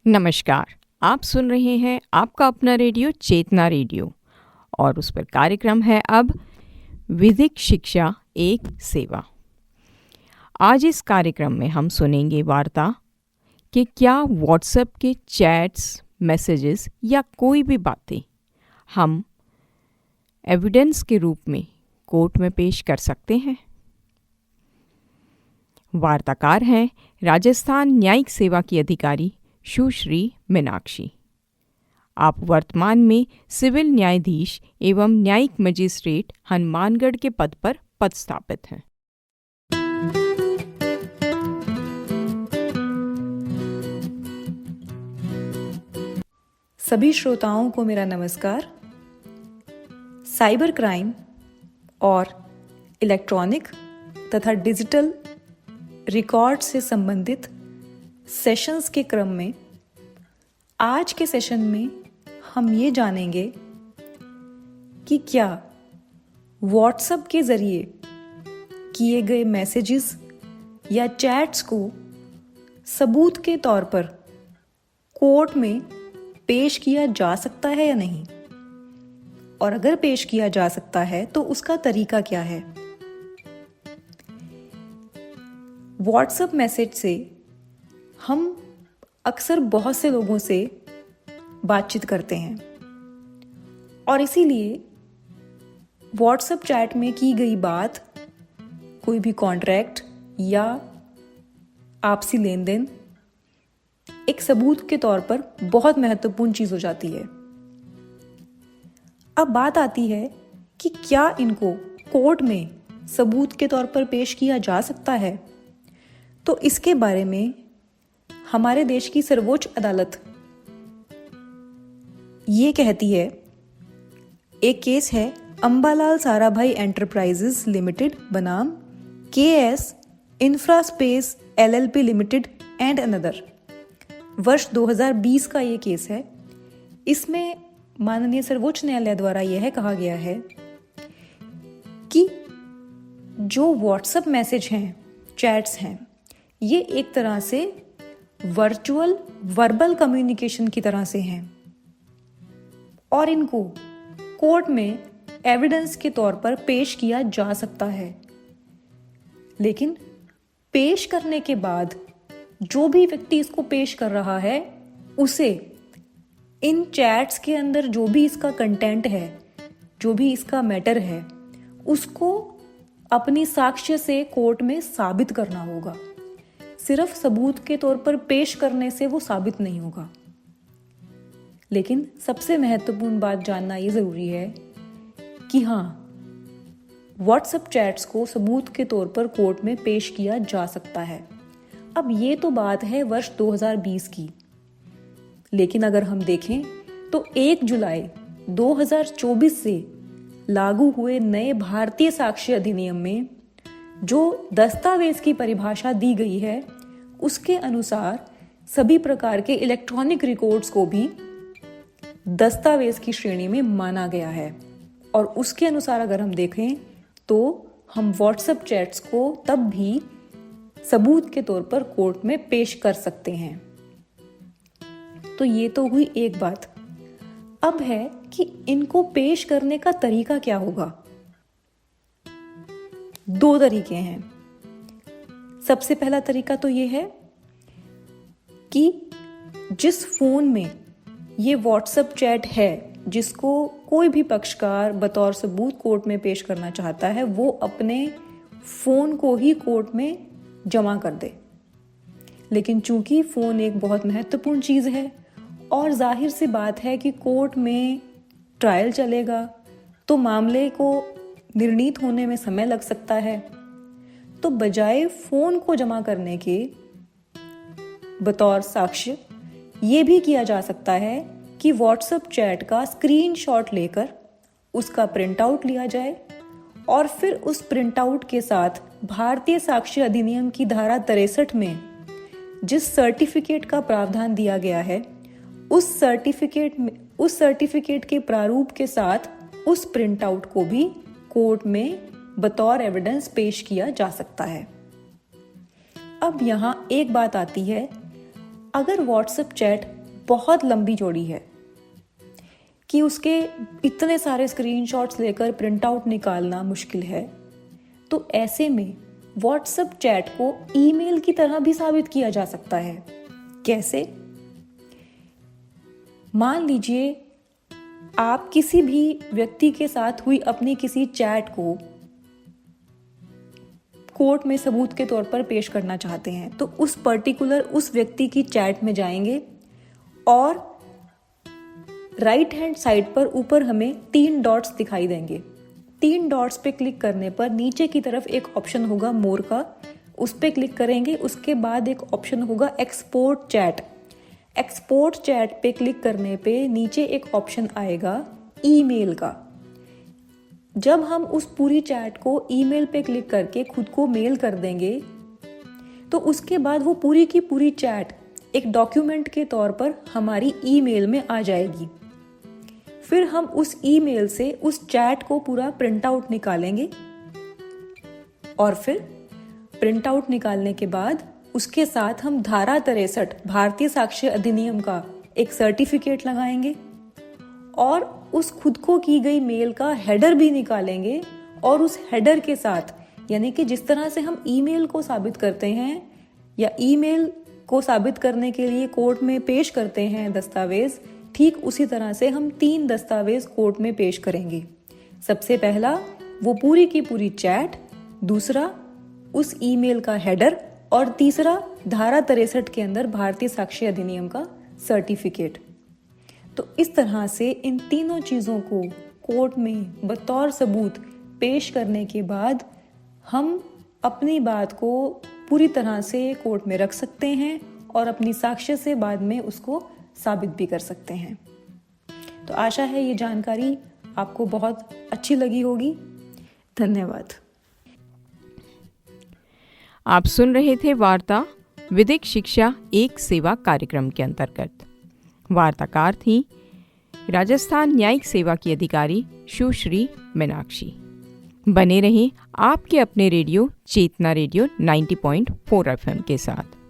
नमस्कार। आप सुन रहे हैं आपका अपना रेडियो चेतना रेडियो और उस पर कार्यक्रम है अब विधिक शिक्षा एक सेवा। आज इस कार्यक्रम में हम सुनेंगे वार्ता कि क्या व्हाट्सएप के चैट्स, मैसेजेस या कोई भी बातें हम एविडेंस के रूप में कोर्ट में पेश कर सकते हैं। वार्ताकार हैं राजस्थान न्यायिक सेवा की अधिकारी सुश्री मीनाक्षी। आप वर्तमान में सिविल न्यायाधीश एवं न्यायिक मजिस्ट्रेट हनुमानगढ़ के पद पर पदस्थापित हैं। सभी श्रोताओं को मेरा नमस्कार। साइबर क्राइम और इलेक्ट्रॉनिक तथा डिजिटल रिकॉर्ड से संबंधित सेशंस के क्रम में आज के सेशन में हम ये जानेंगे कि क्या व्हाट्सएप के ज़रिए किए गए मैसेजेस या चैट्स को सबूत के तौर पर कोर्ट में पेश किया जा सकता है या नहीं, और अगर पेश किया जा सकता है तो उसका तरीका क्या है। व्हाट्सएप मैसेज से हम अक्सर बहुत से लोगों से बातचीत करते हैं और इसीलिए व्हाट्सएप चैट में की गई बात कोई भी कॉन्ट्रैक्ट या आपसी लेन देन एक सबूत के तौर पर बहुत महत्वपूर्ण चीज हो जाती है। अब बात आती है कि क्या इनको कोर्ट में सबूत के तौर पर पेश किया जा सकता है। तो इसके बारे में हमारे देश की सर्वोच्च अदालत ये कहती है, एक केस है अंबालाल साराभाई एंटरप्राइजेस लिमिटेड बनाम KS इंफ्रास्पेस LLP limited and another, वर्ष 2020 का ये केस है। इसमें माननीय सर्वोच्च न्यायालय द्वारा यह कहा गया है कि जो व्हाट्सएप मैसेज हैं, चैट्स हैं, ये एक तरह से वर्चुअल वर्बल कम्युनिकेशन की तरह से हैं और इनको कोर्ट में एविडेंस के तौर पर पेश किया जा सकता है। लेकिन पेश करने के बाद जो भी व्यक्ति इसको पेश कर रहा है उसे इन चैट्स के अंदर जो भी इसका कंटेंट है, जो भी इसका मैटर है, उसको अपनी साक्ष्य से कोर्ट में साबित करना होगा। सिर्फ सबूत के तौर पर पेश करने से वो साबित नहीं होगा। लेकिन सबसे महत्वपूर्ण बात जानना ये जरूरी है कि हाँ, व्हाट्सएप चैट्स को सबूत के तौर पर कोर्ट में पेश किया जा सकता है। अब ये तो बात है वर्ष 2020 की, लेकिन अगर हम देखें तो 1 जुलाई 2024 से लागू हुए नए भारतीय साक्ष्य अधिनियम में जो दस्तावेज की परिभाषा दी गई है उसके अनुसार सभी प्रकार के इलेक्ट्रॉनिक रिकॉर्ड्स को भी दस्तावेज की श्रेणी में माना गया है। और उसके अनुसार अगर हम देखें तो हम व्हाट्सएप चैट्स को तब भी सबूत के तौर पर कोर्ट में पेश कर सकते हैं। तो ये तो हुई एक बात। अब है कि इनको पेश करने का तरीका क्या होगा। 2 तरीके हैं। सबसे पहला तरीका तो ये है कि जिस फोन में ये व्हाट्सएप चैट है, जिसको कोई भी पक्षकार बतौर सबूत कोर्ट में पेश करना चाहता है, वो अपने फोन को ही कोर्ट में जमा कर दे। लेकिन चूंकि फोन एक बहुत महत्वपूर्ण चीज है और जाहिर सी बात है कि कोर्ट में ट्रायल चलेगा तो मामले को निर्णीत होने में समय लग सकता है। तो बजाय फोन को जमा करने के बतौर साक्ष्य ये भी किया जा सकता है कि व्हाट्सएप चैट का स्क्रीनशॉट लेकर उसका प्रिंट आउट लिया जाए और फिर उस प्रिंट आउट के साथ भारतीय साक्ष्य अधिनियम की धारा 63 में जिस सर्टिफिकेट का प्रावधान दिया गया है उस सर्टिफिकेट के प्रारूप के साथ उस प्रिंट आउट को भी कोर्ट में बतौर एविडेंस पेश किया जा सकता है। अब यहाँ एक बात आती है, अगर व्हाट्सएप चैट बहुत लंबी चौड़ी है कि उसके इतने सारे स्क्रीनशॉट्स लेकर प्रिंट आउट निकालना मुश्किल है, तो ऐसे में व्हाट्सएप चैट को ईमेल की तरह भी साबित किया जा सकता है। कैसे? मान लीजिए आप किसी भी व्यक्ति के साथ हुई अपनी किसी चैट को कोर्ट में सबूत के तौर पर पेश करना चाहते हैं, तो उस व्यक्ति की चैट में जाएंगे और राइट हैंड साइड पर ऊपर हमें 3 डॉट्स दिखाई देंगे। 3 डॉट्स पे क्लिक करने पर नीचे की तरफ एक ऑप्शन होगा मोर का, उस पे क्लिक करेंगे। उसके बाद एक ऑप्शन होगा एक्सपोर्ट चैट। एक्सपोर्ट चैट पे क्लिक करने पे नीचे एक ऑप्शन आएगा ईमेल का। जब हम उस पूरी चैट को ईमेल पे क्लिक करके खुद को मेल कर देंगे, तो उसके बाद वो पूरी की पूरी चैट एक डॉक्यूमेंट के तौर पर हमारी ईमेल में आ जाएगी। फिर हम उस ईमेल से उस चैट को पूरा प्रिंट आउट निकालेंगे और फिर प्रिंट आउट निकालने के बाद उसके साथ हम धारा 63 भारतीय साक्ष्य अधिनियम का एक सर्टिफिकेट लगाएंगे और उस खुद को की गई मेल का हेडर भी निकालेंगे और उस हेडर के साथ, यानी कि जिस तरह से हम ईमेल को साबित करते हैं या ईमेल को साबित करने के लिए कोर्ट में पेश करते हैं दस्तावेज, ठीक उसी तरह से हम 3 दस्तावेज कोर्ट में पेश करेंगे। सबसे पहला वो पूरी की पूरी चैट, दूसरा उस ईमेल का हेडर और तीसरा धारा 63 के अंदर भारतीय साक्ष्य अधिनियम का सर्टिफिकेट। तो इस तरह से इन तीनों चीज़ों को कोर्ट में बतौर सबूत पेश करने के बाद हम अपनी बात को पूरी तरह से कोर्ट में रख सकते हैं और अपनी साक्ष्य से बाद में उसको साबित भी कर सकते हैं। तो आशा है ये जानकारी आपको बहुत अच्छी लगी होगी। धन्यवाद। आप सुन रहे थे वार्ता विधिक शिक्षा एक सेवा कार्यक्रम के अंतर्गत। वार्ताकार थी राजस्थान न्यायिक सेवा की अधिकारी सुश्री मीनाक्षी। बने रहें आपके अपने रेडियो चेतना रेडियो 90.4 FM के साथ।